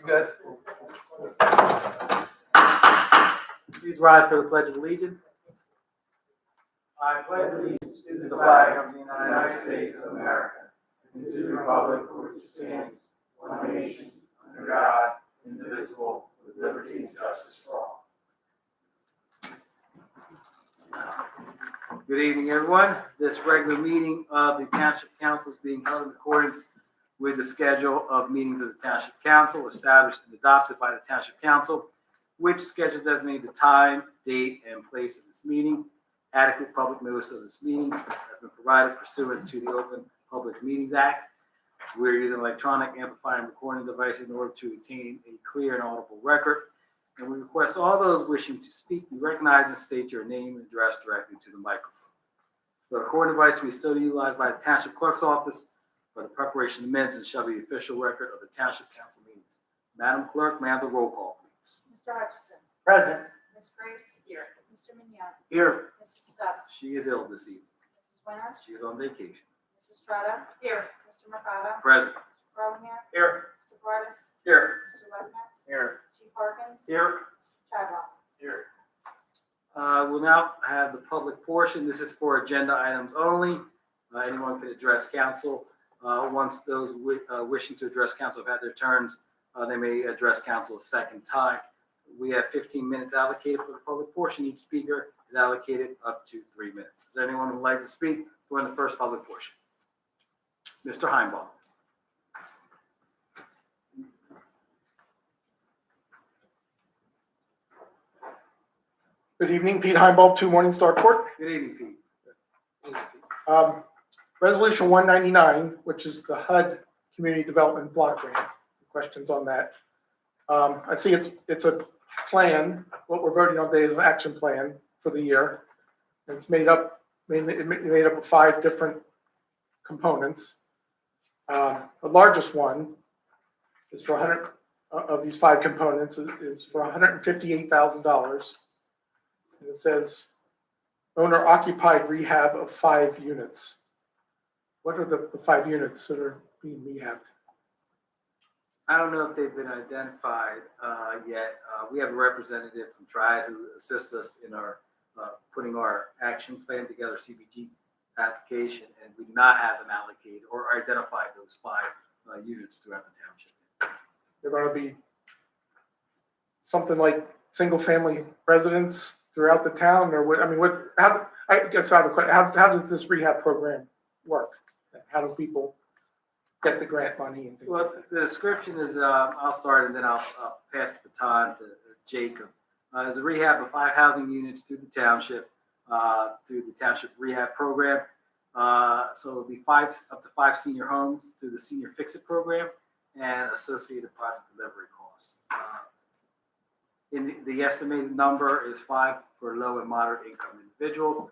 Good. Please rise for the Pledge of Allegiance. I pledge allegiance to the flag of the United States of America and to the republic for which it stands, one nation, under God, indivisible, with liberty and justice for all. Good evening, everyone. This regular meeting of the Township Council is being held in accordance with the schedule of meetings of the Township Council established and adopted by the Township Council, which schedule designated the time, date, and place of this meeting. Adequate public notice of this meeting has been provided pursuant to the Open Public Meetings Act. We're using electronic amplifying recording device in order to attain a clear and audible record. And we request all those wishing to speak be recognized and state your name and address directly to the microphone. The recording device will be still utilized by the Township Clerk's Office for the preparation of minutes and shall be the official record of the Township Council meetings. Madam Clerk, may I have the roll call, please? Mr. Hutchison. Present. Ms. Grace. Here. Mr. Mignon. Here. Mrs. Stubbs. She is ill this evening. Mrs. Winter. She is on vacation. Mrs. Strata. Here. Mr. Mercado. Present. Mr. Burlingame. Here. Mr. Gladys. Here. Mr. Ledner. Here. Chief Harkins. Here. Mr. Chadwell. Here. We'll now have the public portion. This is for agenda items only. Anyone can address council. Once those wishing to address council have had their turns, they may address council a second time. We have 15 minutes allocated for the public portion. Each speaker is allocated up to 3 minutes. Is there anyone who would like to speak during the first public portion? Mr. Heimbaum. Good evening, Pete Heimbaum, 2 Morningstar Court. Good evening, Pete. Resolution 199, which is the HUD Community Development Block Grant. Questions on that? I see it's a plan. What we're voting on today is an action plan for the year. And it's made up of 5 different components. The largest one is for 100 of these 5 components is for $158,000. And it says owner occupied rehab of 5 units. What are the 5 units that are being rehabbed? I don't know if they've been identified yet. We have a representative from TRIAD who assists us in our putting our action plan together, CBG application, and we do not have them allocated or identified those 5 units throughout the township. They're going to be something like single-family residents throughout the town, or what? I mean, what? How? I guess I have a question. How does this rehab program work? How do people get the grant money and things Well, like that? the description is, I'll start and then I'll pass the baton to Jacob. There's a rehab of 5 housing units through the township rehab program. So it'll be up to 5 senior homes through the Senior Fix-It program and associated project delivery costs. The estimated number is 5 for low and moderate income individuals.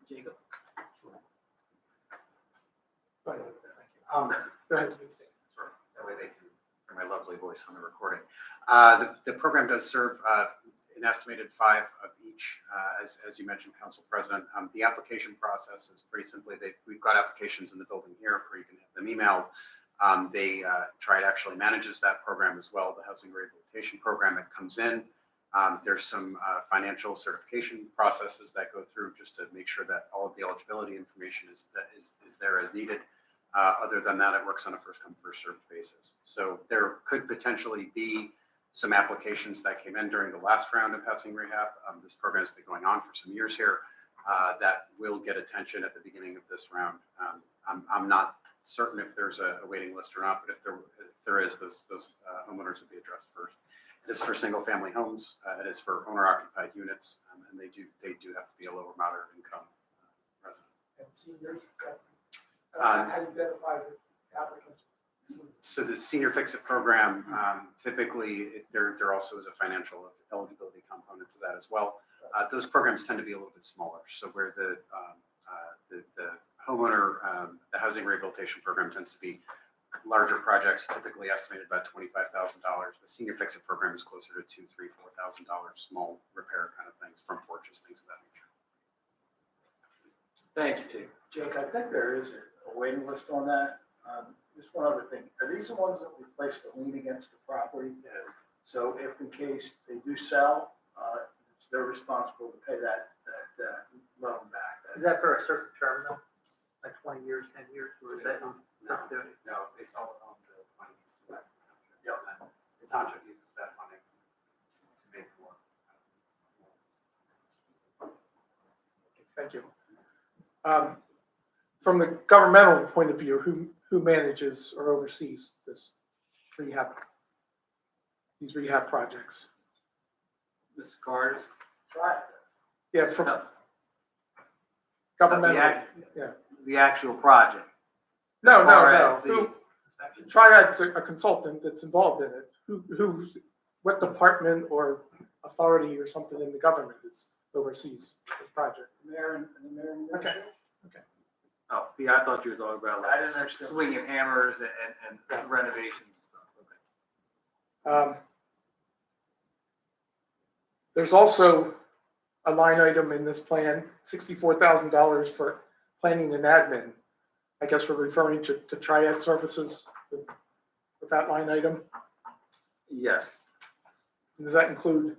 Jacob. Go ahead. Go ahead. That way they can hear my lovely voice on the recording. The program does serve an estimated 5 of each, as you mentioned, Council President. The application process is pretty simply, we've got applications in the building here where you can have them emailed. TRIAD actually manages that program as well, the Housing Rehabilitation Program. It comes in. There's some financial certification processes that go through just to make sure that all of the eligibility information is there as needed. Other than that, it works on a first-come, first-served basis. So there could potentially be some applications that came in during the last round of housing rehab. This program has been going on for some years here. That will get attention at the beginning of this round. I'm not certain if there's a waiting list or not, but if there is, those homeowners will be addressed first. It is for single-family homes. It is for owner-occupied units, and they do have to be a lower moderate income resident. And seniors, how do you identify the applicants? So the Senior Fix-It program, typically there also is a financial eligibility component to that as well. Those programs tend to be a little bit smaller. So where the homeowner, the housing rehabilitation program tends to be larger projects, typically estimated about $25,000. The Senior Fix-It program is closer to $2,000, $3,000, $4,000, small repair kind of things, from porches, things of that nature. Thanks, Jake. Jake, I think there is a waiting list on that. Just one other thing, are these the ones that replace the lien against the property? Yes. So if in case they do sell, they're responsible to pay that loan back? Is that for a certain term though? Like 20 years, 10 years, or is that? No, they sell the home, the money goes to the township. Yep. And the township uses that money to make more. Thank you. From the governmental point of view, who manages or oversees these rehab projects? Mr. Carter? Right. Yeah, from No. governmental, yeah. The actual project. No, As far no, as no. the- Triad's a consultant that's involved in it. What department or authority or something in the government oversees this project? The mayor and the mayor and the Okay. Oh, yeah, I thought you were talking about I didn't like understand. swinging hammers and renovations and stuff. Okay. There's also a line item in this plan, $64,000 for planning and admin. I guess we're referring to Triad Services with that line item. Yes. Does that include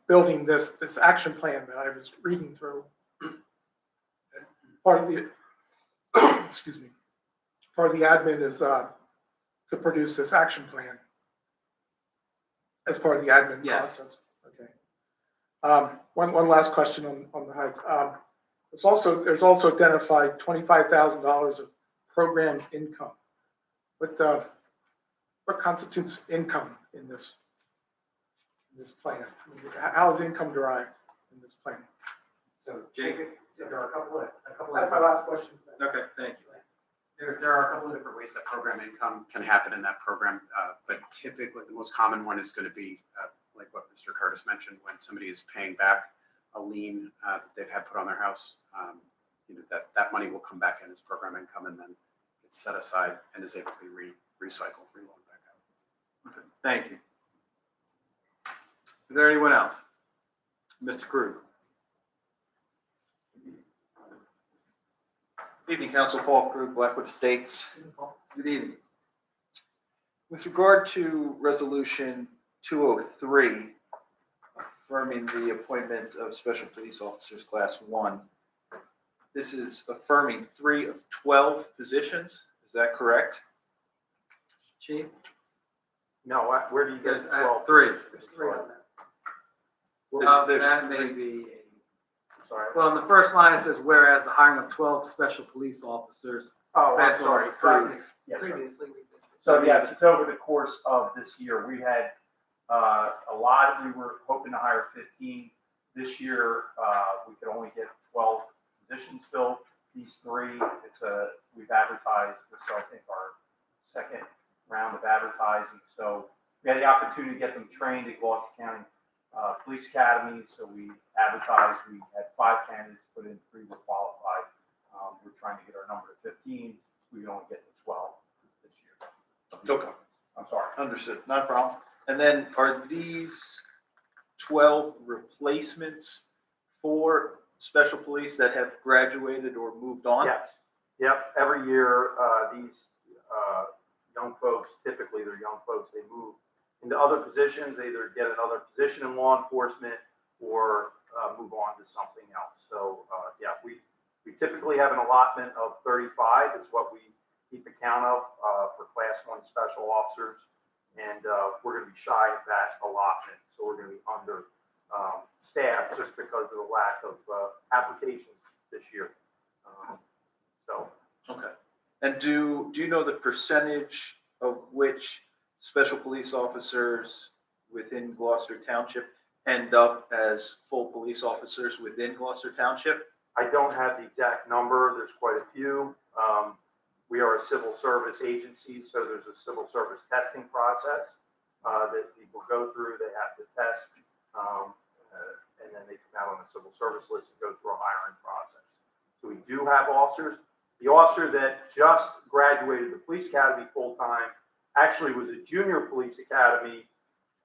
building this action plan that I was reading through? Part of the, excuse me, part of the admin is to produce this action plan as part of the admin Yes. process. Okay. One last question on the HUD. There's also identified $25,000 of program income. What constitutes income in this plan? How is income derived in this plan? So Jacob, there are a couple of That's my last question. Okay, thank you. There are a couple of different ways that program income can happen in that program, but typically the most common one is going to be like what Mr. Curtis mentioned, when somebody is paying back a lien that they've had put on their house. That money will come back in as program income, and then it's set aside and is able to be recycled, reloaned back out. Okay, thank you. Is there anyone else? Mr. Krug? Evening, Council. Paul Krug, Blackwood Estates. Good evening. With regard to Resolution 203, affirming the appointment of Special Police Officers Class 1, this is affirming 3 of 12 positions. Is that correct? Chief? No, where do you There's get 12? 3. There's 3 on that. That may be, Sorry. well, in the first line it says, whereas the hiring of 12 special police officers. Oh, I'm That's sorry. approved. Yes, sir. Previously, we did. So yes, it's over the course of this year. We had a lot. We were hoping to hire 15. This year, we could only get 12 positions filled. These 3, we've advertised. This is, I think, our second round of advertising. So we had the opportunity to get them trained at Gloucester County Police Academy. So we advertised. We had 5 candidates put in, 3 were qualified. We're trying to get our number to 15. We can only get to 12 this year. Okay. I'm sorry. Understood. Not a problem. And then are these 12 replacements for special police that have graduated or moved on? Yes. Yep. Every year, these young folks, typically they're young folks, they move into other positions. They either get another position in law enforcement or move on to something else. So, yeah, we typically have an allotment of 35 is what we keep account of for Class 1 special officers. And we're going to be shy of that allotment. So we're going to be under staffed just because of the lack of applications this year. Okay. And do you know the percentage of which special police officers within Gloucester Township end up as full police officers within Gloucester Township? I don't have the exact number. There's quite a few. We are a civil service agency, so there's a civil service testing process that people go through. They have to test, and then they come out on the civil service list and go through a hiring process. So we do have officers. The officer that just graduated the police academy full-time actually was a junior police academy,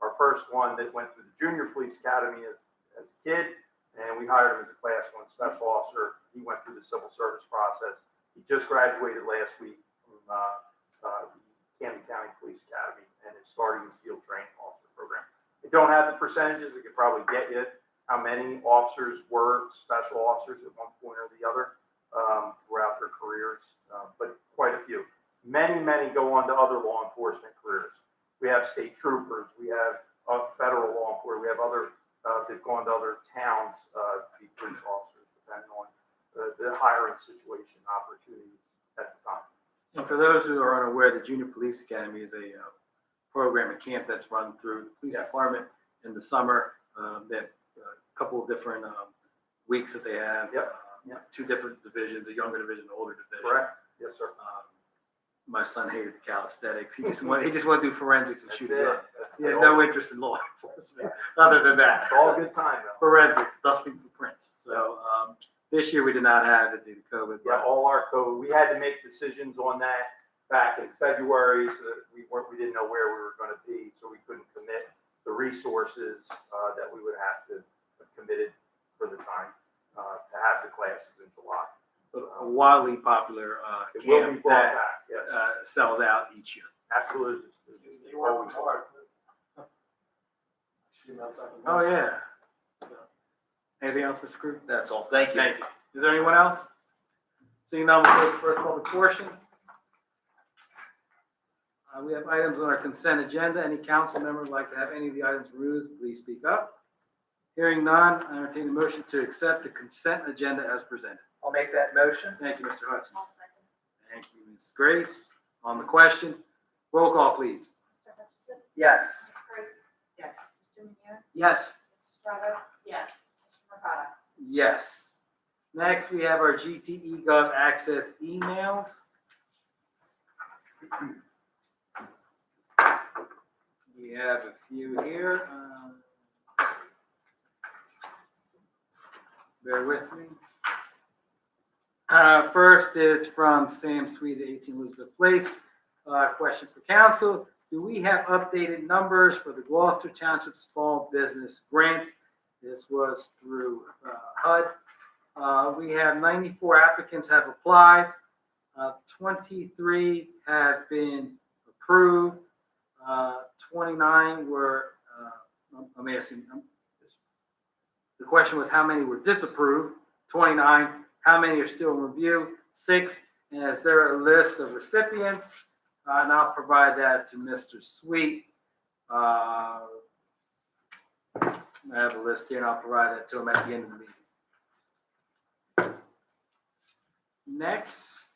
our first one that went through the junior police academy as a kid, and we hired him as a Class 1 special officer. He went through the civil service process. He just graduated last week from Camden County Police Academy and is starting his field training officer program. I don't have the percentages. I could probably get you how many officers were special officers at one point or the other throughout their careers, but quite a few. Many go on to other law enforcement careers. We have state troopers. We have federal law enforcement. We have other that've gone to other towns to be police officers, depending on the hiring situation opportunities at the time. And for those who are unaware, the Junior Police Academy is a program and camp that's run through the police department in the summer. They have a couple of different weeks that they have. Two different divisions, a younger division, an older division. Correct. Yes, sir. My son hated the calisthenics. He just wanted to do forensics and That's shoot it. a gun. That's He had all. no interest in law enforcement other than that. It's all a good time, though. Forensics, dusting footprints. So this year we did not have it due to COVID. Yeah, all our code, we had to make decisions on that back in February, so that we didn't know where we were gonna be, so we couldn't commit the resources, that we would have to have committed for the time, to have the classes in July. A wildly popular It will be camp brought that back, yes, sells out each year. absolutely. You work hard. See them outside the Oh, window. yeah. Anything else, Mr. Crew? That's all. Thank you. Thank you. Is there anyone else? Seeing none, we'll close the first public portion. We have items on our consent agenda. Any council member would like to have any of the items removed, please speak up. Hearing none, I entertain a motion to accept the consent agenda as presented. I'll make that motion. Thank you, Mr. Hutchins. Thank you, Ms. Grace. On the question, roll call, please. Mr. Hutchison? Yes. Ms. Grace? Yes. Mr. Minio? Yes. Mrs. Estrada? Yes. Mr. Mercado? Yes. Next, we have our GTE Gov Access emails. We have a few here. Bear with me. First is from Sam Sweet at 18 Elizabeth Place. Question for council. Do we have updated numbers for the Gloucester Township Small Business Grants? This was through HUD. We have 94 applicants have applied. 23 have been approved. 29 were, I'm asking, the question was how many were disapproved? 29. How many are still in review? 6. And is there a list of recipients? And I'll provide that to Mr. Sweet. I have a list here and I'll provide that to him at the end of the meeting. Next,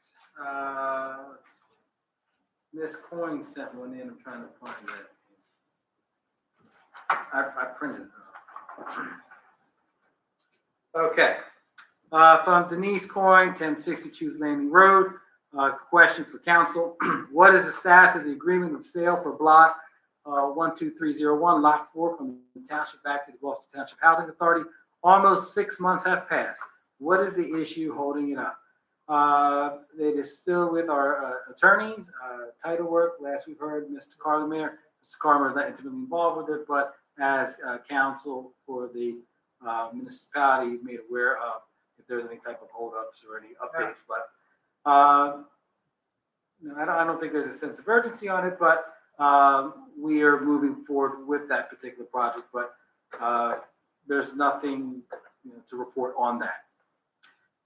Miss Coyne sent one in. I'm trying to find that. I printed it. Okay. From Denise Coyne, 1062 Landing Road. Question for council. What is the status of the agreement of sale for block 12301, lot 4 from the township back to the Gloucester Township Housing Authority? Almost 6 months have passed. What is the issue holding it up? It is still with our attorneys, title work. Last we've heard, Mr. Carlemere. Mr. Carlemere is not intimately involved with it, but as counsel for the municipality, made aware of if there's any type of holdups or any updates. But no, I don't think there's a sense of urgency on it, but we are moving forward with that particular project. But there's nothing to report on that.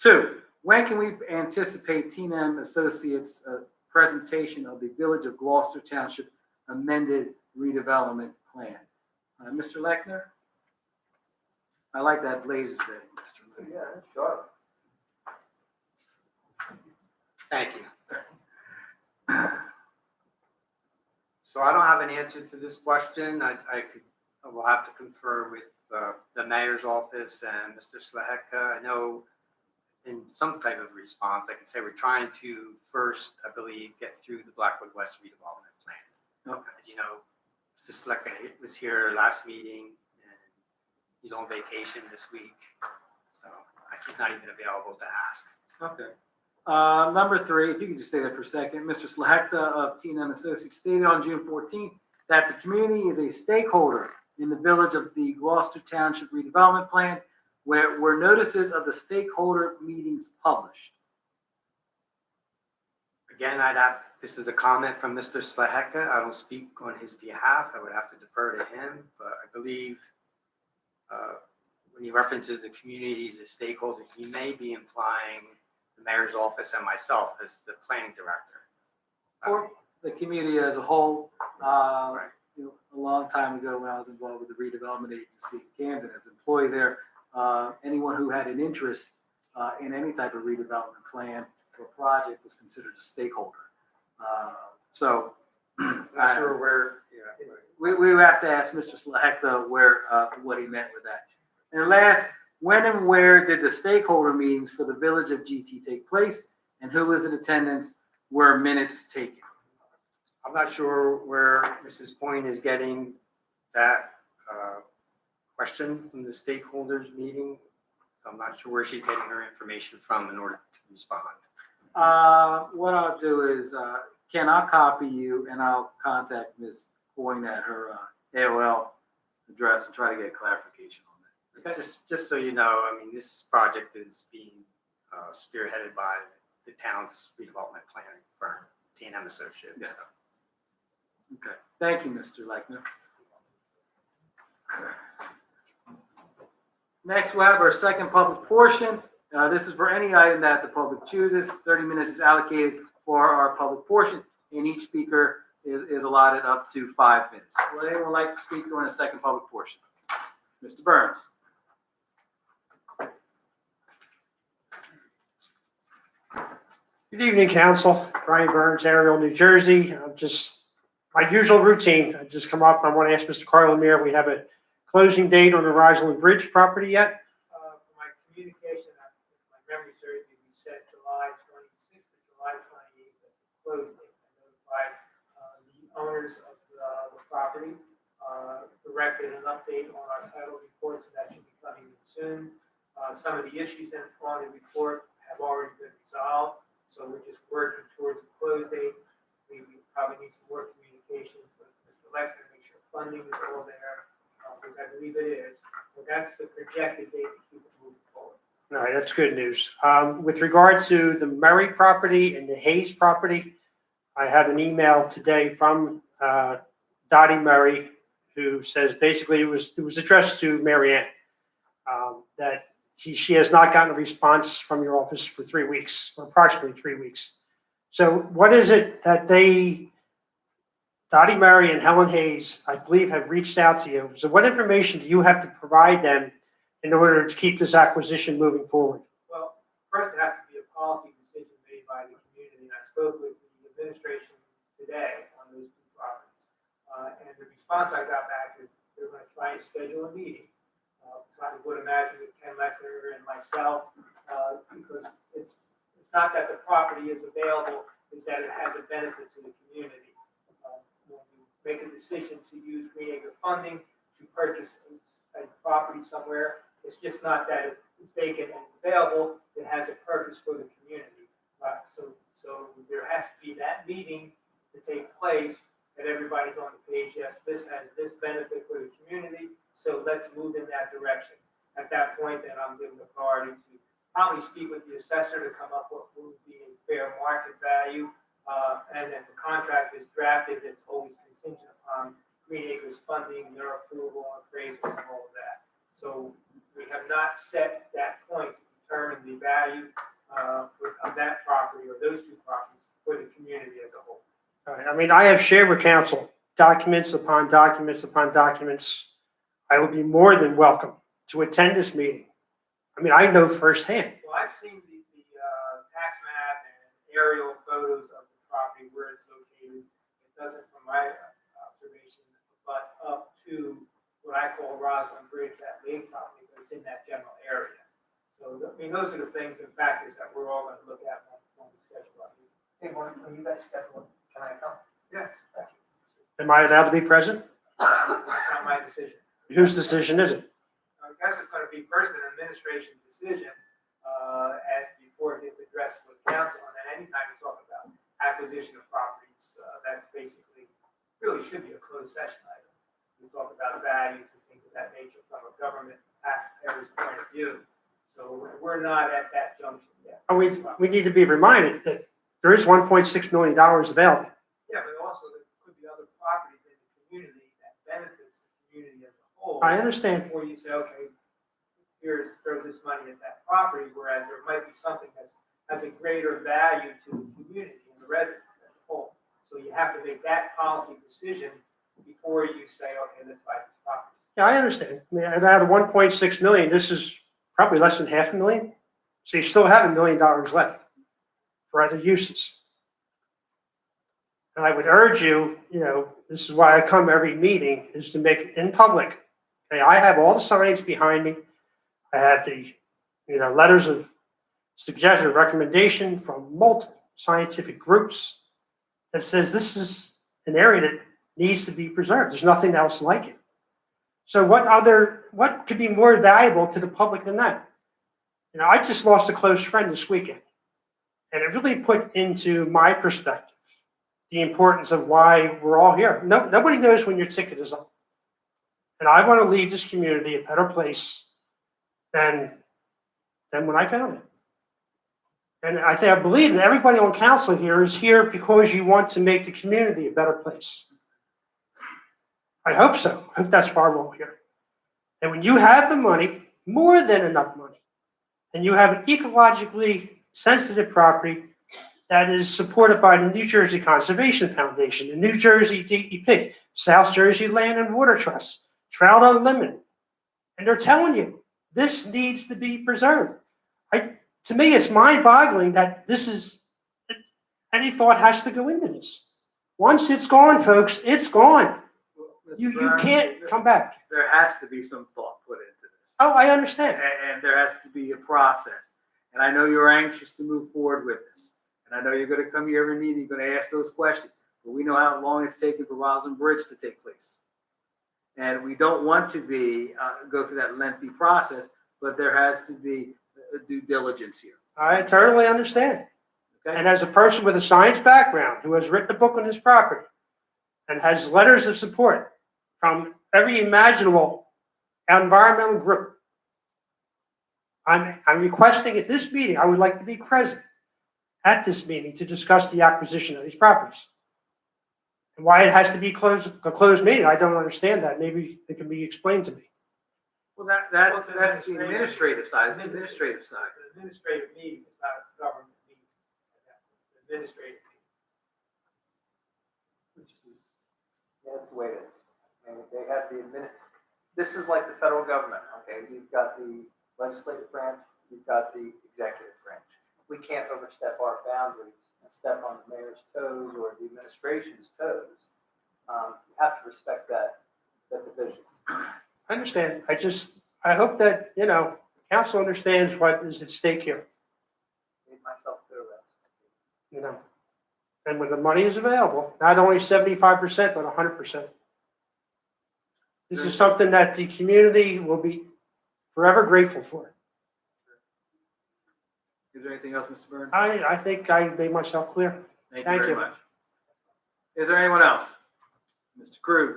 2. When can we anticipate T&M Associates' presentation of the Village of Gloucester Township amended redevelopment plan? Mr. Lechner? I like that blazer there, Mr. Lechner. Yeah, sure. Thank you. So I don't have an answer to this question. I will have to confer with the mayor's office and Mr. Slaheka. I know in some type of response, I can say we're trying to first, I believe, get through the Blackwood West redevelopment plan. Okay. As you know, Mr. Slaheka was here last meeting and he's on vacation this week. So he's not even available to ask. Okay. Number 3, if you could just stay there for a second. Mr. Slahekta of T&M Associates stated on June 14th that the community is a stakeholder in the Village of the Gloucester Township redevelopment plan, where were notices of the stakeholder meetings published. Again, this is a comment from Mr. Slaheka. I don't speak on his behalf. I would have to defer to him, but I believe when he references the communities, the stakeholders, he may be implying the mayor's office and myself as the planning director. Or the community as a whole. Right. A long time ago, when I was involved with the redevelopment agency in Camden as an employee there, anyone who had an interest in any type of redevelopment plan or project was considered a stakeholder. So Not sure where, yeah. we would have to ask Mr. Slaheka what he meant with that. And last, when and where did the stakeholder meetings for the Village of GT take place, and who was in attendance? Were minutes taken? I'm not sure where Mrs. Point is getting that question from the stakeholders meeting. So I'm not sure where she's getting her information from in order to respond. What I'll do is, Ken, I'll copy you and I'll contact Ms. Point at her AOL address and try to get clarification on that. Okay? Just so you know, I mean, this project is being spearheaded by the town's redevelopment planning firm, T&M Associates. Yes. Okay. Thank you, Mr. Lechner. Next, we'll have our second public portion. This is for any item that the public chooses. 30 minutes is allocated for our public portion, and each speaker is allotted up to 5 minutes. Would anyone like to speak during the second public portion? Mr. Burns. Good evening, Council. Brian Burns, Ariel, New Jersey. My usual routine. I just come up, I want to ask Mr. Carlemere, we have a closing date on the Roseland Bridge property yet? For my communication, if my memory serves me, we said July 26th to July 28th as the close date. I notified the owners of the property, directed an update on our title reports, and that should be coming in soon. Some of the issues on the report have already been resolved, so we're just working towards the close date. We probably need some more communication with Mr. Lechner to make sure funding is all there, because I believe it is. But that's the projected date to keep it moving forward. All right, that's good news. With regard to the Murray property and the Hayes property, I have an email today from Dottie Murray, who says basically it was addressed to Mary Ann, that she has not gotten a response from your office for 3 weeks, or approximately 3 weeks. So what is it that Dottie Murray and Helen Hayes, I believe, have reached out to you? So what information do you have to provide them in order to keep this acquisition moving forward? Well, first it has to be a policy decision made by the community, and I spoke with the administration today on those two properties. And the response I got back is they're going to try and schedule a meeting. I would imagine with Ken Lechner and myself, because it's not that the property is available, it's that it has a benefit to the community. When you make a decision to use Green Acre funding to purchase a property somewhere, it's just not that it's vacant and it's available, it has a purpose for the community. So there has to be that meeting to take place, that everybody's on the page, yes, this has this benefit for the community, so let's move in that direction. At that point, then I'm given authority to probably speak with the assessor to come up with what would be a fair market value. And then the contract is drafted, it's always contingent upon Green Acres funding, their approval, appraisals, and all of that. So we have not set that point to determine the value of that property or those two properties for the community as a whole. All right, I mean, I have shared with council documents upon documents upon documents. I would be more than welcome to attend this meeting. I mean, I know firsthand. Well, I've seen the tax map and aerial photos of the property where it's located. It doesn't, from my observation, but up to what I call Roslyn Bridge, that lake property, but it's in that general area. So, I mean, those are the things and factors that we're all going to look at when we schedule our meeting. Hey, when you guys schedule, can I come? Yes, thank you. Am I allowed to be present? That's not my decision. Whose decision is it? I guess it's going to be first an administration decision, before it gets addressed with council, and then anytime you talk about acquisition of properties, that basically really should be a closed session item. We talk about values and things of that nature from a government taxpayer's point of view. So we're not at that junction yet. We need to be reminded that there is $1.6 million available. Yeah, but also there could be other properties in the community that benefits the community as a whole. I understand. Before you say, okay, throw this money at that property, whereas there might be something that has a greater value to the community and the residents as a whole. So you have to make that policy decision before you say, okay, let's buy this property. Yeah, I understand. I mean, out of 1.6 million, this is probably less than $500,000. So you still have $1 million left for other uses. And I would urge you, this is why I come every meeting, is to make it in public. Okay, I have all the signs behind me. I have the, letters of suggestion, recommendation from multiple scientific groups that says this is an area that needs to be preserved. There's nothing else like it. So what could be more valuable to the public than that? I just lost a close friend this weekend, and it really put into my perspective the importance of why we're all here. Nobody knows when your ticket is up. And I want to leave this community a better place than when I found it. And I believe that everybody on council here is here because you want to make the community a better place. I hope so. I hope that's why we're all here. And when you have the money, more than enough money, and you have an ecologically sensitive property that is supported by the New Jersey Conservation Foundation, the New Jersey DEP, South Jersey Land and Water Trust, Trout Unlimited, and they're telling you this needs to be preserved. To me, it's mind-boggling that any thought has to go into this. Once it's gone, folks, it's gone. Mr. You Burns, can't come back. There has to be some thought put into this. Oh, I understand. And there has to be a process. And I know you're anxious to move forward with this. And I know you're going to come here every meeting, you're going to ask those questions. But we know how long it's taken for Roslyn Bridge to take place. And we don't want to go through that lengthy process, but there has to be a due diligence here. I totally understand. Okay? And as a person with a science background who has written a book on this property and has letters of support from every imaginable environmental group, I'm requesting at this meeting, I would like to be present at this meeting to discuss the acquisition of these properties. And why it has to be a closed meeting, I don't understand that. Maybe it can be explained to me. Well, that's the administrative side. It's the administrative side. It's an administrative meeting, it's not a government meeting. It's an administrative meeting. That's the way it is. And they have this is like the federal government, okay? You've got the legislative branch, you've got the executive branch. We can't overstep our boundaries and step on the mayor's toes or the administration's toes. You have to respect that division. I understand. I hope that, council understands what is at stake here, Made myself clear that. And when the money is available, not only 75%, but 100%. This is something that the community will be forever grateful for. Is there anything else, Mr. Burns? I think I made myself clear. Thank Thank you very you. much. Is there anyone else? Mr. Krug?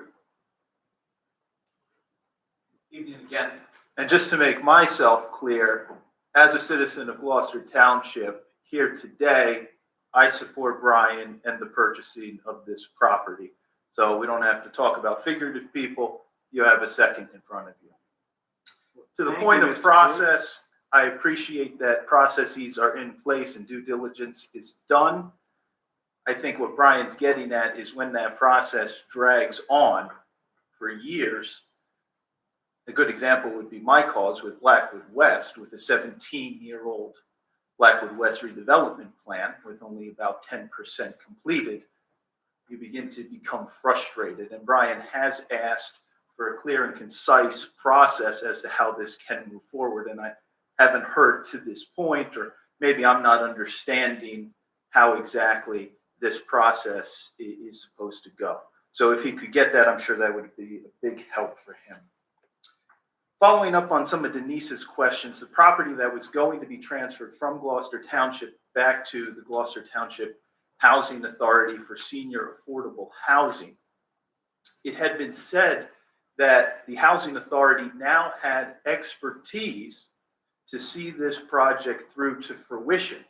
Evening again. And just to make myself clear, as a citizen of Gloucester Township, here today, I support Brian and the purchasing of this property. So we don't have to talk about figurative people. You have a second in front of you. To the Thank point you, of Mr. process, I appreciate that processes are in place and due diligence is done. I think what Brian's getting at is when that process drags on for years. A good example would be my cause with Blackwood West, with a 17-year-old Blackwood West redevelopment plan with only about 10% completed. You begin to become frustrated. And Brian has asked for a clear and concise process as to how this can move forward. And I haven't heard to this point, or maybe I'm not understanding how exactly this process is supposed to go. So if he could get that, I'm sure that would be a big help for him. Following up on some of Denise's questions, the property that was going to be transferred from Gloucester Township back to the Gloucester Township Housing Authority for senior affordable housing, it had been said that the Housing Authority now had expertise to see this project through to fruition.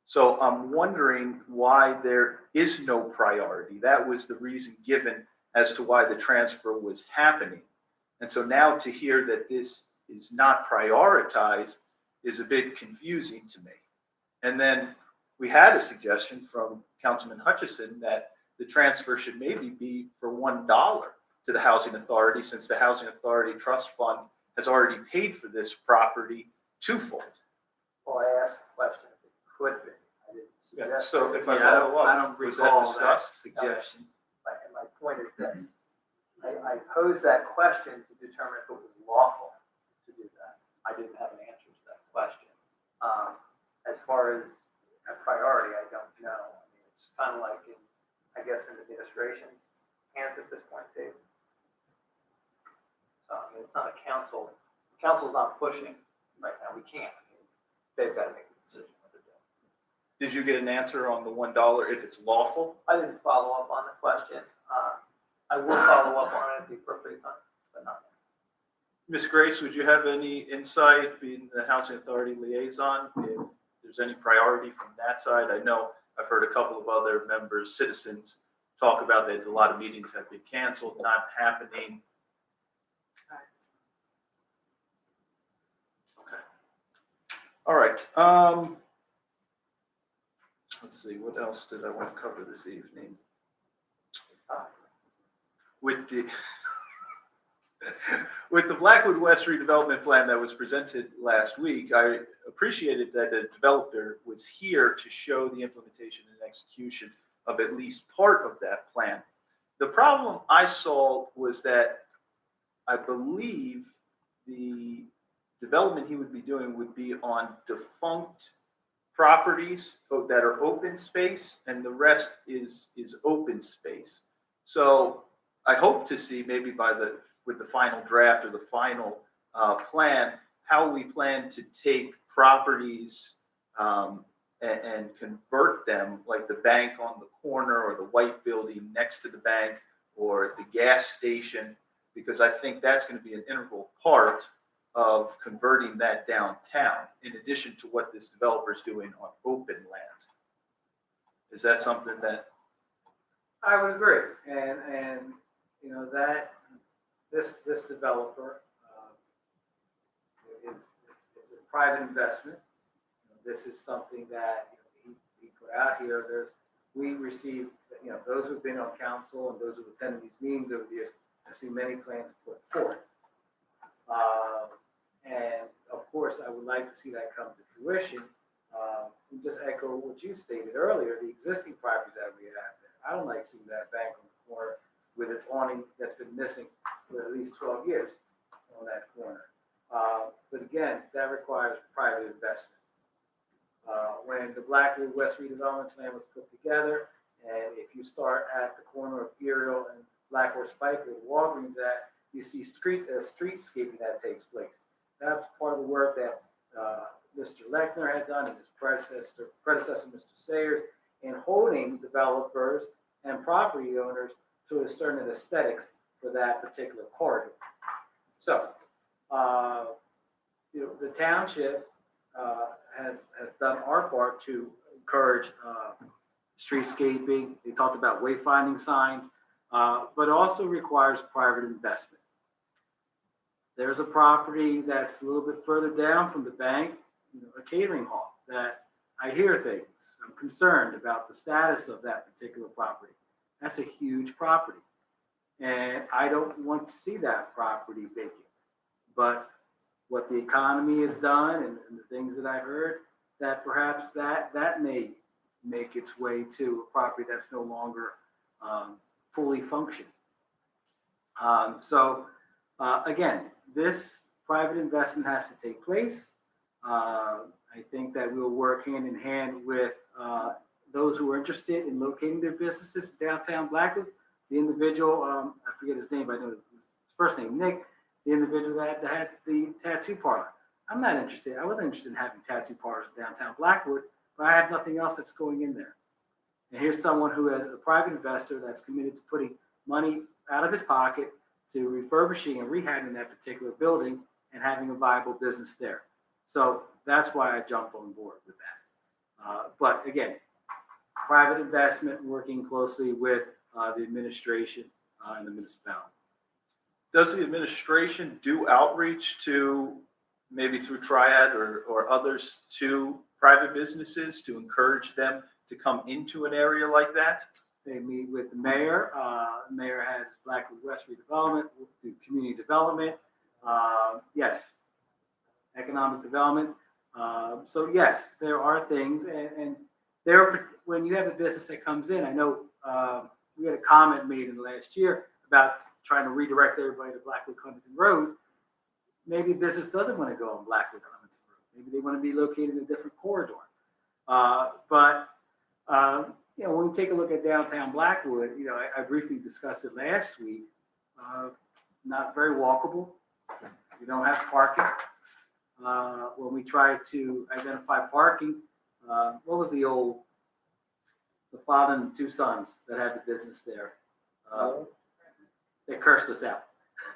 So I'm wondering why there is no priority. That was the reason given as to why the transfer was happening. And so now to hear that this is not prioritized is a bit confusing to me. And then we had a suggestion from Councilman Hutchison that the transfer should maybe be for $1 to the Housing Authority, since the Housing Authority Trust Fund has already paid for this property twofold. Well, I asked a question if it could be. I didn't Yeah, suggest. so if I Yeah, follow I up, don't was that recall that discussed? suggestion. And my point is this. I posed that question to determine if it was lawful to do that. I didn't have an answer to that question. As far as a priority, I don't know. I mean, it's kind of like in, I guess, in administration's hands at this point, Dave. So, I mean, it's not a council. The council's not pushing right now. We can't. I mean, they've got to make a decision what to do. Did you get an answer on the $1 if it's lawful? I didn't follow up on the question. I will follow up on it at the appropriate time, but not now. Ms. Grace, would you have any insight, being the Housing Authority liaison, if there's any priority from that side? I know I've heard a couple of other members, citizens, talk about that a lot of meetings have been canceled, not happening. Okay. All right. Let's see, what else did I want to cover this evening? With the Blackwood West redevelopment plan that was presented last week, I appreciated that the developer was here to show the implementation and execution of at least part of that plan. The problem I saw was that I believe the development he would be doing would be on defunct properties that are open space, and the rest is open space. So I hope to see maybe with the final draft or the final plan, how we plan to take properties and convert them, like the bank on the corner or the white building next to the bank or the gas station, because I think that's going to be an integral part of converting that downtown, in addition to what this developer is doing on open land. Is that something that? I would agree, and you know that this developer is a private investment. This is something that he put out here. We received, those who've been on council and those who've attended these meetings over the years, I've seen many plans put forth. And of course, I would like to see that come to fruition. And just echo what you stated earlier, the existing properties that we have there. I don't like seeing that bank on the corner with its awning that's been missing for at least 12 years on that corner. But again, that requires private investment. When the Blackwood West redevelopment plan was put together, and if you start at the corner of Erie and Black Horse Pike where Walgreens at, you see streetscaping that takes place. That's part of the work that Mr. Lechner had done and his predecessor, Mr. Sayers, in holding developers and property owners to a certain aesthetics for that particular corridor. So, the township has done our part to encourage streetscaping. They talked about wayfinding signs, but also requires private investment. There's a property that's a little bit further down from the bank, a catering hall, that I hear things. I'm concerned about the status of that particular property. That's a huge property. And I don't want to see that property vacant. But what the economy has done and the things that I heard, that perhaps that may make its way to a property that's no longer fully functioning. Again, this private investment has to take place. I think that we'll work hand in hand with those who are interested in locating their businesses in downtown Blackwood. The individual, I forget his name, but I know his first name, Nick, the individual that had the tattoo parlor. I'm not interested. I wasn't interested in having tattoo parlors in downtown Blackwood, but I have nothing else that's going in there. And here's someone who has a private investor that's committed to putting money out of his pocket to refurbishing and rehabbing that particular building and having a viable business there. So that's why I jumped on board with that. But again, private investment, working closely with the administration and the municipality. Does the administration do outreach to, maybe through Triad or others, to private businesses to encourage them to come into an area like that? They meet with the mayor. The mayor has Blackwood West redevelopment, do community development. Yes, economic development. So yes, there are things, and there, when you have a business that comes in, I know we had a comment made in the last year about trying to redirect everybody to Blackwood Clemington Road. Maybe business doesn't want to go on Blackwood Clemington Road. Maybe they want to be located in a different corridor. You know, when we take a look at downtown Blackwood, you know, I briefly discussed it last week. Not very walkable. You don't have parking. When we tried to identify parking, what was the father and two sons that had the business there? They cursed us out.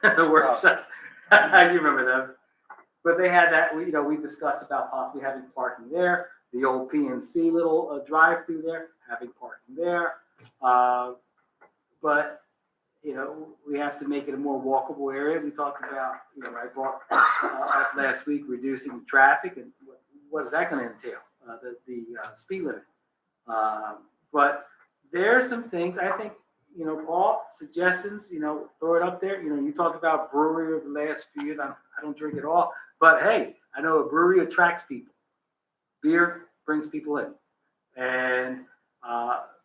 The workshop. You remember them. But they had that, you know, we discussed about possibly having parking there. The old PNC little drive-through there, having parking there. But, you know, we have to make it a more walkable area. We talked about, you know, I brought up last week reducing traffic, and what is that going to entail? The speed limit. But there are some things, I think, you know, Paul, suggestions, you know, throw it up there. You know, you talked about brewery over the last few years. I don't drink at all. But hey, I know a brewery attracts people. Beer brings people in. And,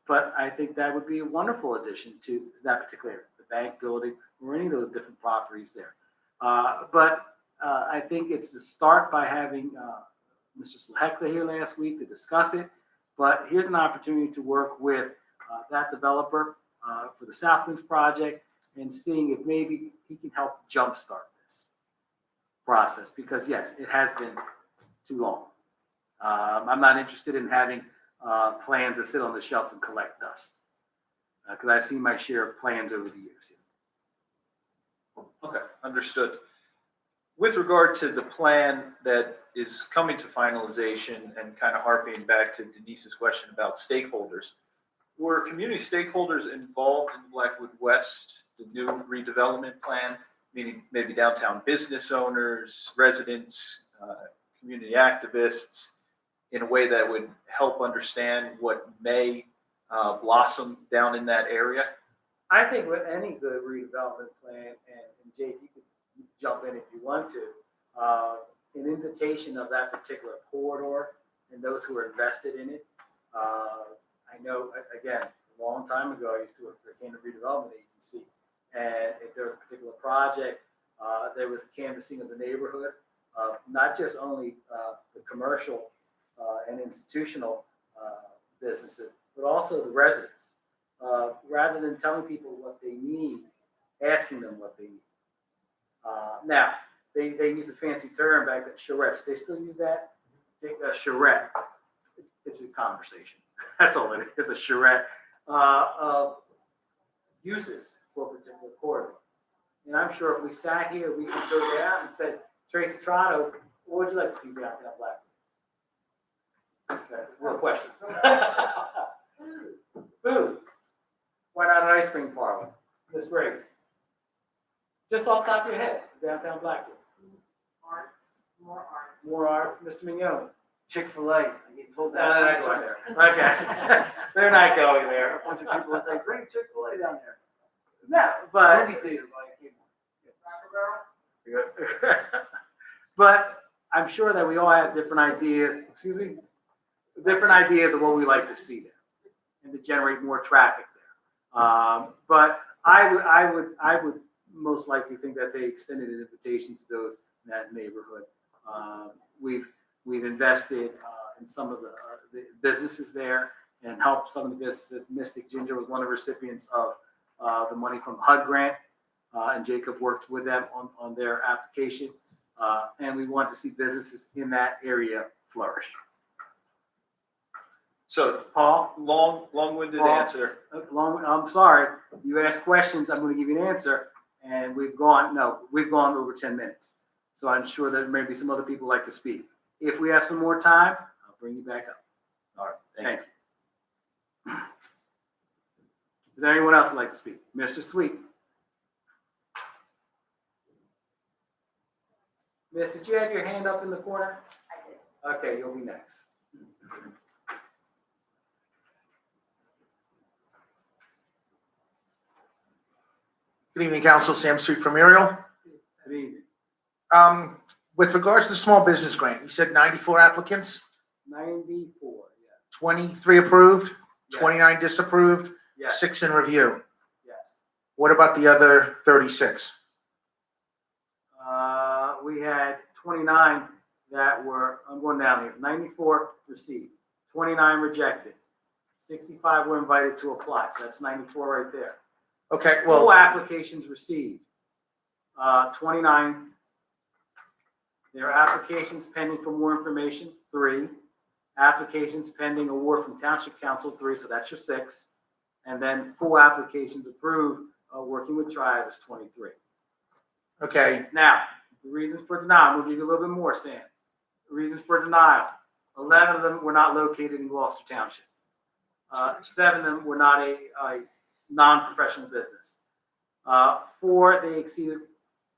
but I think that would be a wonderful addition to that particular area, the bank building or any of those different properties there. I think it's to start by having Mr. Slehekla here last week to discuss it. But here's an opportunity to work with that developer for the Southwinds project and seeing if maybe he can help jumpstart this process, because yes, it has been too long. I'm not interested in having plans that sit on the shelf and collect dust, because I've seen my share of plans over the years. Okay, understood. With regard to the plan that is coming to finalization and kind of harping back to Denise's question about stakeholders, were community stakeholders involved in Blackwood West, the new redevelopment plan, meaning maybe downtown business owners, residents, community activists, in a way that would help understand what may blossom down in that area? I think with any good redevelopment plan, and Jake, you could jump in if you want to, an invitation of that particular corridor and those who are invested in it. I know, again, a long time ago, I used to work for a Canada Redevelopment Agency, and if there was a particular project, there was a canvassing of the neighborhood, not just only the commercial and institutional businesses, but also the residents. Rather than telling people what they need, asking them what they need. Now, they use a fancy term back at charrettes. They still use that? Charrette. It's a conversation. That's all it is. It's a charrette of uses for a particular corridor. And I'm sure if we sat here, we could go down and say, Tracy Trotto, what would you like to see downtown Blackwood? That's a real question. Food. Why not an ice cream parlor? Miss Grace. Just off the top of your head, downtown Blackwood. Arts, more arts. More art, Mr. Mignone. Chick-fil-A, I get told No, that. they're not going there. Okay. They're not going there. A bunch of people will say, bring Chick-fil-A down there. No, but. Movie theater, like, But I'm sure that we all have different ideas, different ideas of what we like to see there and to generate more traffic there. But I would most likely think that they extended an invitation to those in that neighborhood. We've invested in some of the businesses there and helped some of the businesses. Mystic Ginger was one of the recipients of the money from the HUD grant. And Jacob worked with them on their application. And we want to see businesses in that area flourish. So, Paul? long-winded Paul? answer. I'm sorry. You asked questions, I'm going to give you an answer. And we've gone over 10 minutes. So I'm sure there may be some other people like to speak. If we have some more time, I'll bring you back up. Thank you. Is there anyone else who'd like to speak? Mr. Sweet? Miss, did you have your hand up in the corner? I did. Okay, you'll be next. Good evening, Council. Sam Street from Muriel. Good evening. With regards to the small business grant, you said 94 applicants, 94, 23 approved, Yes. 29 disapproved, yes. 6 in review. Yes. What about the other 36? We had 29 that were, I'm going down here, 94 received, 29 rejected, 65 were invited to apply, so that's 94 right there. Okay, Full well, applications received, 29. There are applications pending for more information, 3. Applications pending award from Township Council, 3, so that's your 6. And then full applications approved, working with Triad is 23. okay, Now, the reasons for denial, we'll give you a little bit more, Sam. The reasons for denial, 11 of them were not located in Gloucester Township. 7 of them were not a non-professional business. 4, they exceeded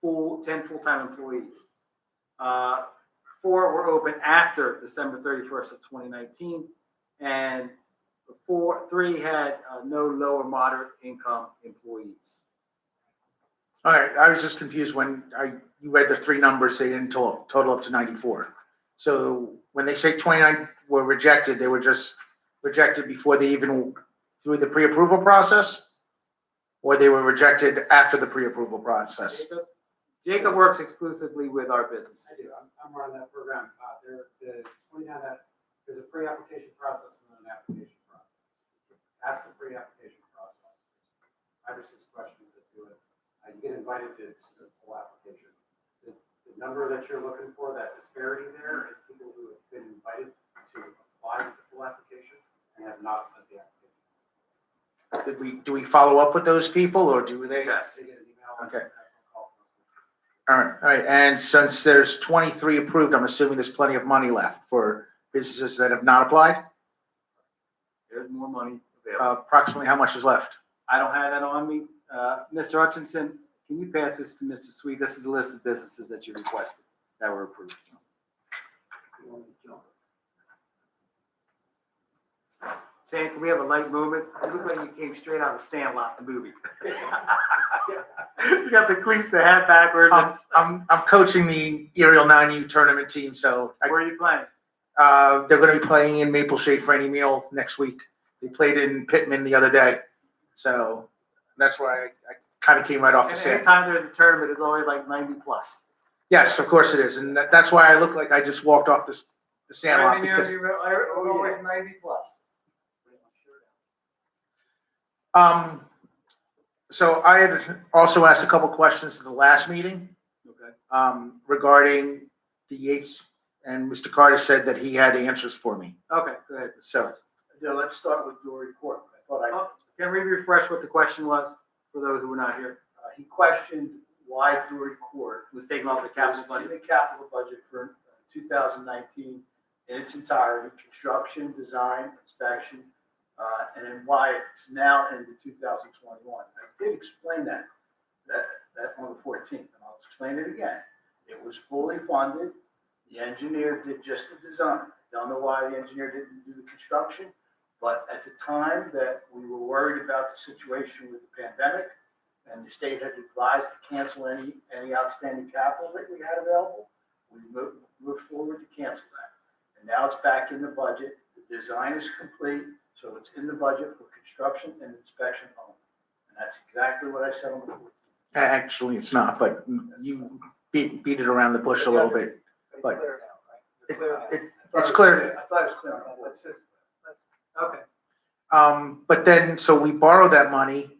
10 full-time employees. 4 were open after December 31st of 2019, and 3 had no low or moderate income employees. all right. I was just confused when you read the 3 numbers, they didn't total up to 94. So when they say 29 were rejected, they were just rejected before they even through the pre-approval process? Or they were rejected after the pre-approval process? Jacob works exclusively with our businesses. I do. I'm running that program. There's a pre-application process and then an application process. That's the pre-application process. 5 or 6 questions that do it. You get invited to the full application. The number that you're looking for, that disparity there, is people who have been invited to apply with the full application and have not sent the application. Do we follow up with those people or do they? Yes. They get an email. and Okay. a phone call from us. All right. And since there's 23 approved, I'm assuming there's plenty of money left for businesses that have not applied? There's more money available. Approximately how much is left? I don't have that on me. Mr. Hutchinson, can you pass this to Mr. Sweet? This is the list of businesses that you requested that were approved. Sam, can we have a light moment? You look like you came straight out of Sandlot, the movie. You got the cleats, the hat backwards. I'm coaching the Aerial 9U tournament team, so Where are you playing? they're going to be playing in Maple Shade for any meal next week. They played in Pittman the other day, so that's why I kind of came right off the And sand. anytime there's a tournament, it's always like 90 plus. Yes, of course it is, and that's why I look like I just walked off the Sandlot because. Always 90 plus. So I had also asked a couple questions at the last meeting, Okay. regarding the H, and Mr. Carter said that he had answers for me. Okay, go ahead. So, Yeah, let's start with Dory Court. I thought Oh, can we refresh what the question was for those who were not here? he questioned why Dory Court Was taken off the capital was budget. in the capital budget for 2019 in its entirety, construction, design, inspection, and then why it's now into 2021. I did explain that on the 14th, and I'll explain it again. It was fully funded. The engineer did just the design. Don't know why the engineer didn't do the construction, but at the time that we were worried about the situation with the pandemic, and the state had advised to cancel any outstanding capital that we had available, we moved forward to cancel that. And now it's back in the budget. The design is complete, so it's in the budget for construction and inspection only. And that's exactly what I said on the board. actually, it's not, but you beat it around the bush a little bit. But Clear now, right? it's clear. I thought it was clear. Let's just, Okay. But then, so we borrowed that money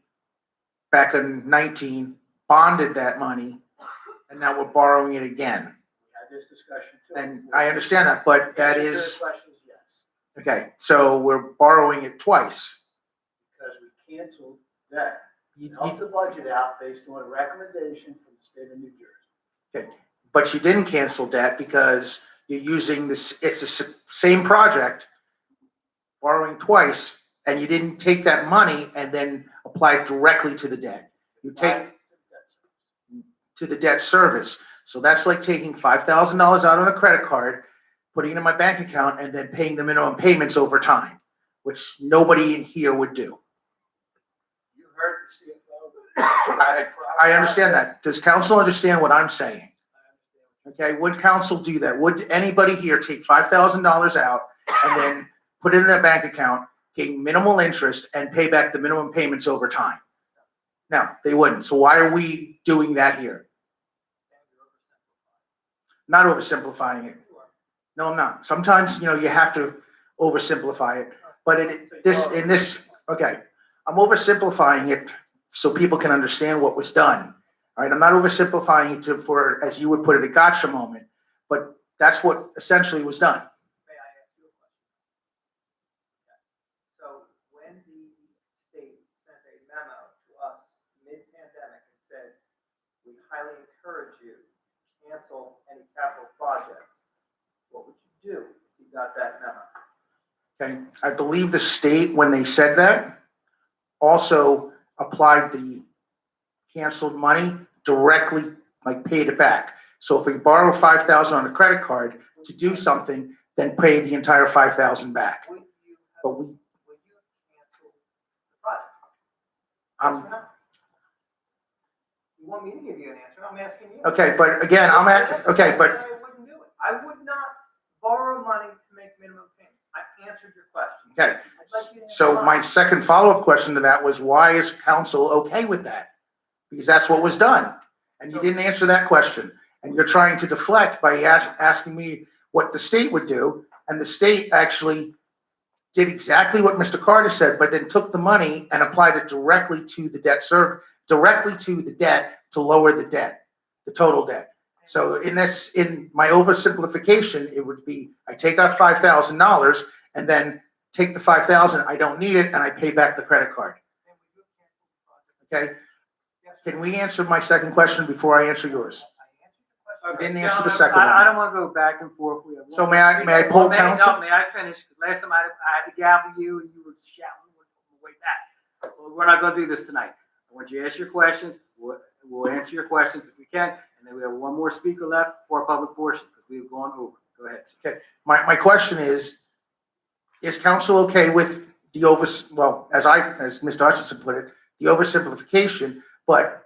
back in 19, bonded that money, and now we're borrowing it again. We had this discussion too. And I understand that, but that Answer to is, the question is yes, okay, so we're borrowing it twice. because we canceled that. You- Helped the budget out based on a recommendation from the state of New Jersey. But you didn't cancel debt because you're using this, it's the same project, borrowing twice, and you didn't take that money and then apply it directly to the debt. You take to the debt service. So that's like taking $5,000 out on a credit card, putting it in my bank account, and then paying the minimum payments over time, which nobody in here would do. You heard the CFO. I understand that. Does council understand what I'm saying? Okay, would council do that? Would anybody here take $5,000 out and then put it in their bank account, gain minimal interest, and pay back the minimum payments over time? No, they wouldn't. So why are we doing that here? Not oversimplifying it. No, I'm not. Sometimes, you have to oversimplify it. But okay, I'm oversimplifying it so people can understand what was done. All right, I'm not oversimplifying it for, as you would put it, a gotcha moment. But that's what essentially was done. May I ask you a question? So when the state sent a memo to us mid-pandemic and said, we highly encourage you to cancel any capital projects, what would you do if you got that memo? Okay, I believe the state, when they said that, also applied the canceled money directly, like paid it back. So if we borrow $5,000 on a credit card to do something, then pay the entire $5,000 back. Would you But we, cancel the project? I'm, Yes or no? You want me to give you an answer? I'm asking you. okay, but again, I wouldn't do it. I would not borrow money to make minimum payments. I answered your question. okay. I'd like you to answer So mine. my second follow-up question to that was, why is council okay with that? Because that's what was done. And you didn't answer that question. And you're trying to deflect by asking me what the state would do. And the state actually did exactly what Mr. Carter said, but then took the money and applied it directly to the debt directly to the debt to lower the debt, the total debt. So in my oversimplification, it would be, I take out $5,000 and then take the $5,000, I don't need it, and I pay back the credit card. Okay? Can we answer my second question before I answer yours? You didn't answer the second I one. don't want to go back and forth. We have So one may I speaker. poll May council? I finish? Because last time I had to gavel you and you were shouting way back. Well, we're not going to do this tonight. I want you to ask your questions. We'll answer your questions if we can. And then we have one more speaker left for our public portion because we've gone over. Go ahead. Okay, my question is council okay with the as Mr. Hutchinson put it, the oversimplification, but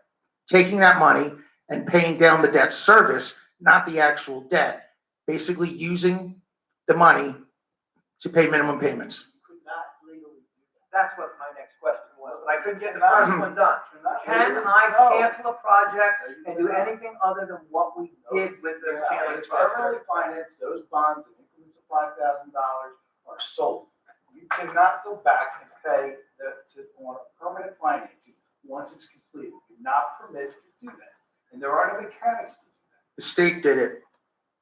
taking that money and paying down the debt service, not the actual debt, basically using the money to pay minimum payments? Could not legally do that. That's what my next question was, but I couldn't get the first one done. Can I cancel a project and do anything other than what we did with those When canceled it's projects? permanently financed, those bonds in increments of $5,000 are sold. You cannot go back and pay on a permanent financing once it's completed. You're not permitted to do that. And there are no mechanics to do that. The state did it.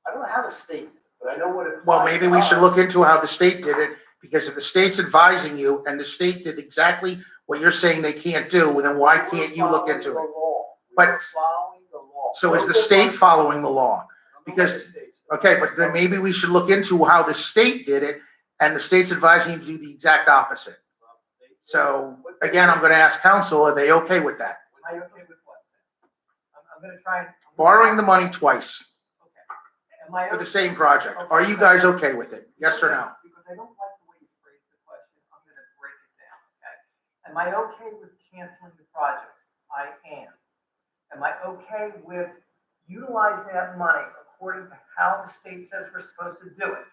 I don't know how the state did it, but I know what it. Well, maybe we should look into how the state did it, because if the state's advising you and the state did exactly what you're saying they can't do, then why can't you look into it? But- We're following the law. So is the state following the law? Because, okay, but then maybe we should look into how the state did it, and the state's advising you to do the exact opposite. So again, I'm going to ask council, are they okay with that? Am I okay with what? I'm gonna try and. Borrowing the money twice Okay. Am I for the okay? same project. Are you guys okay with it? Yes or no? Because I don't like the way you phrased the question, I'm gonna break it down, okay? Am I okay with canceling the project? I am. Am I okay with utilizing that money according to how the state says we're supposed to do it?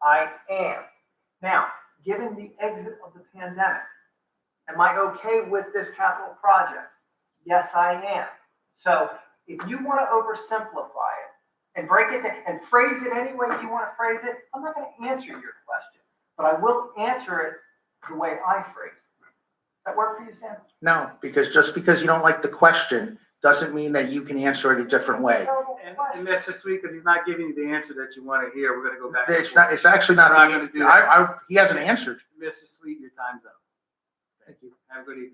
I am. Now, given the exit of the pandemic, am I okay with this capital project? Yes, I am. So if you want to oversimplify it and break it down and phrase it any way you want to phrase it, I'm not going to answer your question, but I will answer it the way I phrase it. Does that work for you, Sam? No, because just because you don't like the question doesn't mean that you can answer it a different way. And Mr. Sweet, because he's not giving you the answer that you want to hear, we're going to go back. and It's forth. not, it's actually not, We're not gonna do that. he hasn't answered. Mr. Sweet, your time's up. Thank you. Have a good evening.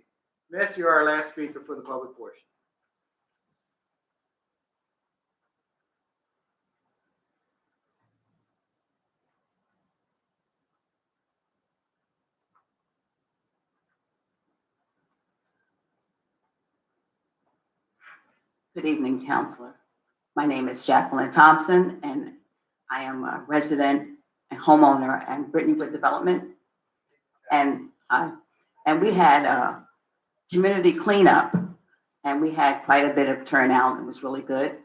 Miss, you're our last speaker for the public portion. Good evening, Counselor. My name is Jacqueline Thompson, and I am a resident and homeowner at Brittanywood Development. And we had a community cleanup, and we had quite a bit of turnout. It was really good.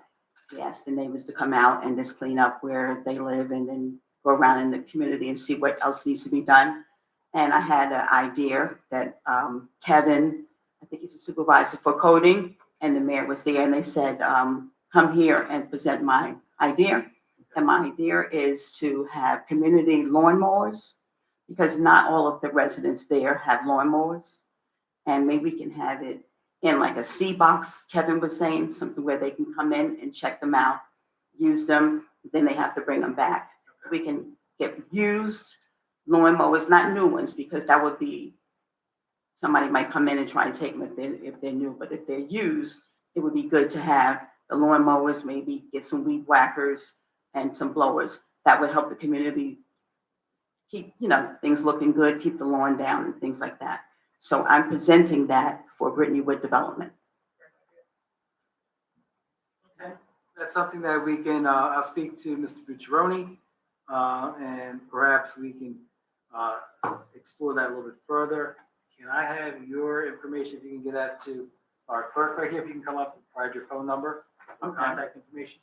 We asked the neighbors to come out and just clean up where they live and then go around in the community and see what else needs to be done. And I had an idea that Kevin, I think he's a supervisor for coding, and the mayor was there, and they said, come here and present my idea. And my idea is to have community lawnmowers, because not all of the residents there have lawnmowers. And maybe we can have it in like a C box, Kevin was saying, something where they can come in and check them out, use them, then they have to bring them back. We can get used lawnmowers, not new ones, because that would be, somebody might come in and try and take them if they're new, but if they're used, it would be good to have the lawnmowers, maybe get some weed whackers and some blowers. That would help the community keep, things looking good, keep the lawn down and things like that. So I'm presenting that for Brittanywood Development. Okay, that's something that we can, I'll speak to Mr. Bucciaroni, and perhaps we can explore that a little bit further. Can I have your information, if you can get that to our clerk right here, if you can come up and provide your phone number, contact information?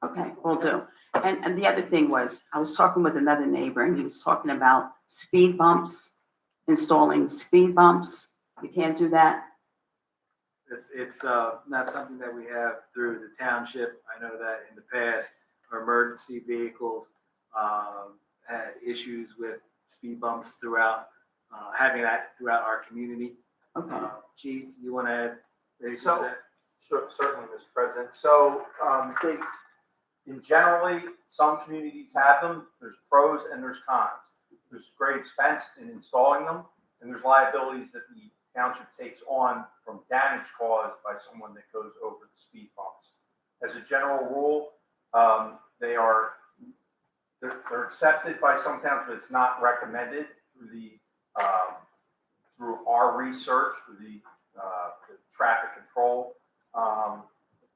Okay, will do. And the other thing was, I was talking with another neighbor, and he was talking about speed bumps, installing speed bumps. You can't do that? It's not something that we have through the township. I know that in the past, our emergency vehicles had issues with speed bumps throughout, having that throughout our community. Okay. Chief, you want to add anything to So- that? Certainly, Mr. President. So, in generally, some communities have them. There's pros and there's cons. There's great expense in installing them, and there's liabilities that the township takes on from damage caused by someone that goes over the speed bumps. As a general rule, they're accepted by some towns, but it's not recommended through our research, through the traffic control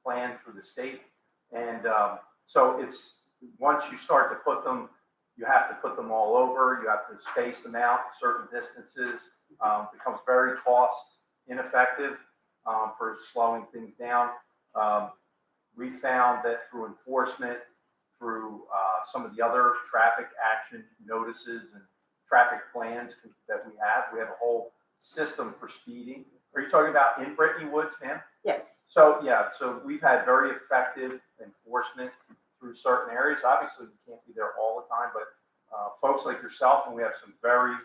plan through the state. And so it's, once you start to put them, you have to put them all over, you have to space them out certain distances. Becomes very cost ineffective for slowing things down. We found that through enforcement, through some of the other traffic action notices and traffic plans that we have a whole system for speeding. Are you talking about in Brittany Woods, ma'am? Yes. So, yeah, so we've had very effective enforcement through certain areas. Obviously, we can't be there all the time, but folks like yourself, and we have some very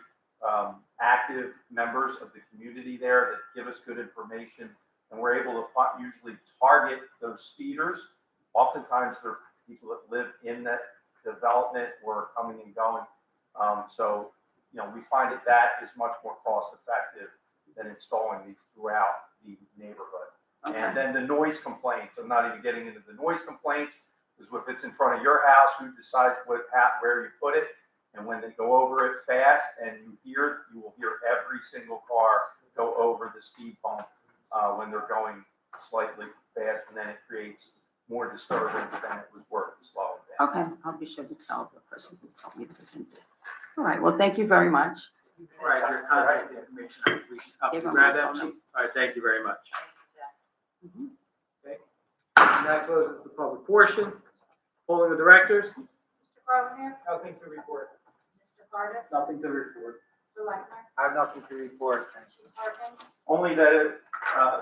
active members of the community there that give us good information, and we're able to usually target those speeders. Oftentimes, they're people that live in that development or coming and going. So, we find that is much more cost effective than installing these throughout the neighborhood. Okay. And then the noise complaints, I'm not even getting into the noise complaints, because if it's in front of your house, who decides where you put it? And when they go over it fast and you will hear every single car go over the speed bump when they're going slightly fast, and then it creates more disturbance than it was worth to slow it down. Okay, I'll be sure to tell the person who told me to present it. All right, well, thank you very much. All right, your contact information. Give them Grab my that, phone Chief? number. All right, thank you very much. Mhm. And that closes the public portion. Polling the directors. Mr. Carlin, Nothing to report. Mr. Cardis, Nothing to report. Mr. Lechner, I have nothing to report, thank you. Perkins, Only that,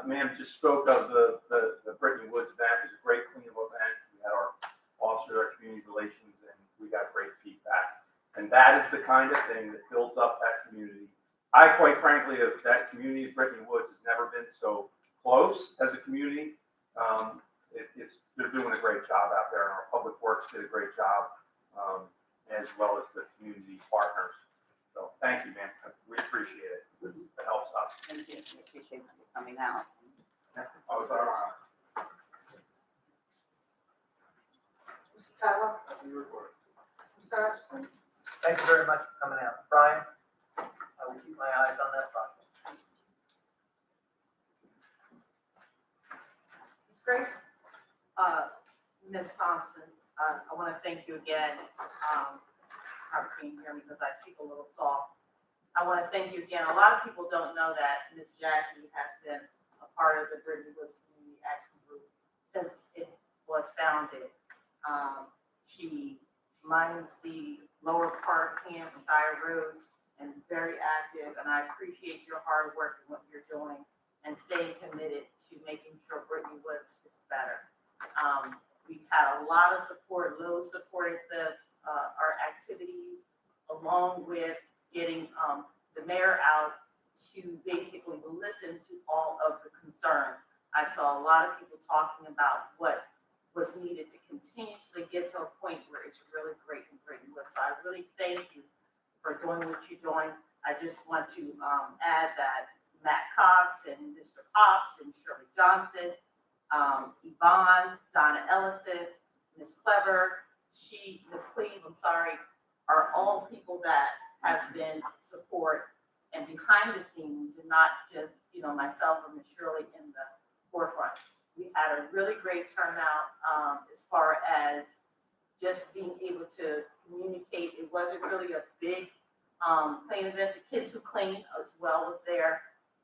ma'am just spoke of the Brittany Woods event. It was a great cleanup event. We had our officer, our community relations, and we got great feedback. And that is the kind of thing that builds up that community. I, quite frankly, that community of Brittany Woods has never been so close as a community. They're doing a great job out there, and our public works did a great job, as well as the community partners. So thank you, man. We appreciate it. It helps us. Thank you. I appreciate you coming out. Oh, it's all right. Mr. Calvo, Mr. Hutchison, Thank you very much for coming out. Brian, I will keep my eyes on that project. Ms. Grace, Ms. Thompson, I want to thank you again. I can't hear me because I speak a little soft. I want to thank you again. A lot of people don't know that Ms. Jackie has been a part of the Brittany Woods Community Action Group since it was founded. She minds the lower part Hampshire Road and is very active, and I appreciate your hard work and what you're doing and staying committed to making sure Brittany Woods is better. We've had a lot of support. Lowe's supported our activities, along with getting the mayor out to basically listen to all of the concerns. I saw a lot of people talking about what was needed to continuously get to a point where it's really great in Brittany Woods. So I really thank you for doing what you're doing. I just want to add that Matt Cox and Mr. Cox and Shirley Johnson, Yvonne, Donna Ellison, Ms. Clever, Ms. Cleve, are all people that have been support and behind the scenes and not just, myself and Ms. Shirley in the forefront. We had a really great turnout as far as just being able to communicate. It wasn't really a big clean event. The kids who clean as well was there.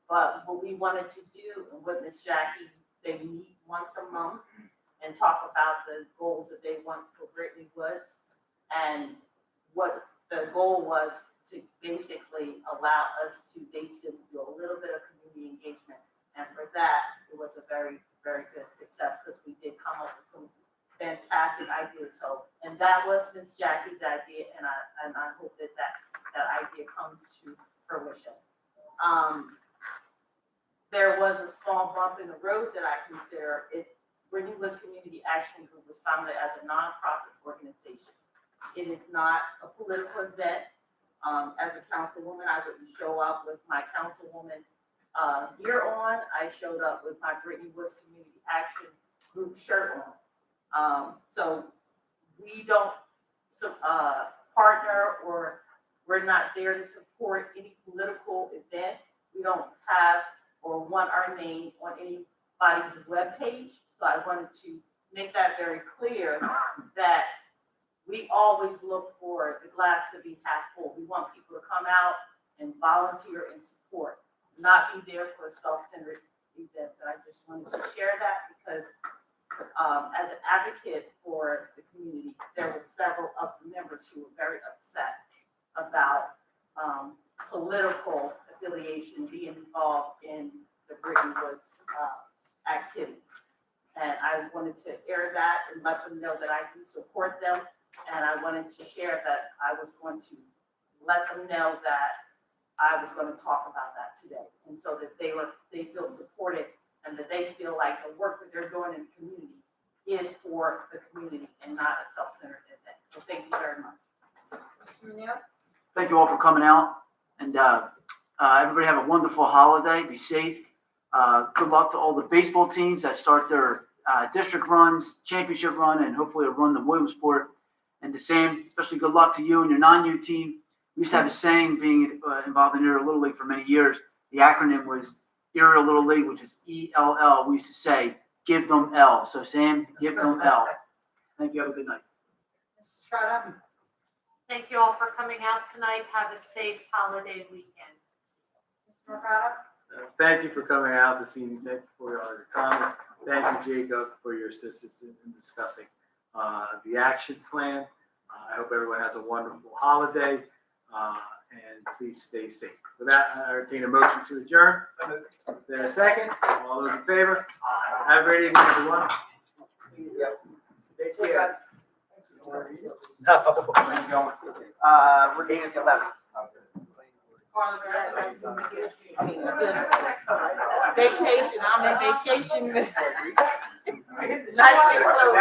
But what we wanted to do and what Ms. Jackie, they meet once a month and talk about the goals that they want for Brittany Woods. And what the goal was to basically allow us to basically do a little bit of community engagement. And for that, it was a very, very good success because we did come up with some fantastic ideas. So, and that was Ms. Jackie's idea, and I hope that idea comes to fruition. There was a small bump in the road that I consider it. Brittany Woods Community Action Group was founded as a nonprofit organization. It is not a political event. As a councilwoman, I wouldn't show up with my councilwoman gear on. I showed up with my Brittany Woods Community Action Group shirt on. So we don't partner, or we're not there to support any political event. We don't have or want our name on anybody's webpage. So I wanted to make that very clear that we always look for the glass to be half full. We want people to come out and volunteer and support, not be there for self-centered events. And I just wanted to share that because as an advocate for the community, there were several of the members who were very upset about political affiliation being involved in the Brittany Woods activities. And I wanted to air that and let them know that I do support them. And I wanted to share that I was going to let them know that I was going to talk about that today. And so that they feel supported and that they feel like the work that they're doing in the community is for the community and not a self-centered event. So thank you very much. Mr. Munir? Thank you all for coming out, and everybody have a wonderful holiday. Be safe. Good luck to all the baseball teams that start their district runs, championship run, and hopefully a run to Williamsport. And the same, especially good luck to you and your non-U team. We used to have a saying, being involved in Erie Little League for many years. The acronym was Erie Little League, which is ELL. We used to say, give them L. So Sam, give them L. Thank you. Have a good night. Mrs. Estrada? Thank you all for coming out tonight. Have a safe holiday weekend. Mr. Mercado? Thank you for coming out this evening. Thank you for your comments. Thank you, Jacob, for your assistance in discussing the action plan. I hope everyone has a wonderful holiday, and please stay safe. With that, I entertain a motion to adjourn. Is there a second? All those in favor? Have a great evening, everyone. Take care. No. We're getting at the 11th. Vacation, I'm in vacation. Not even close.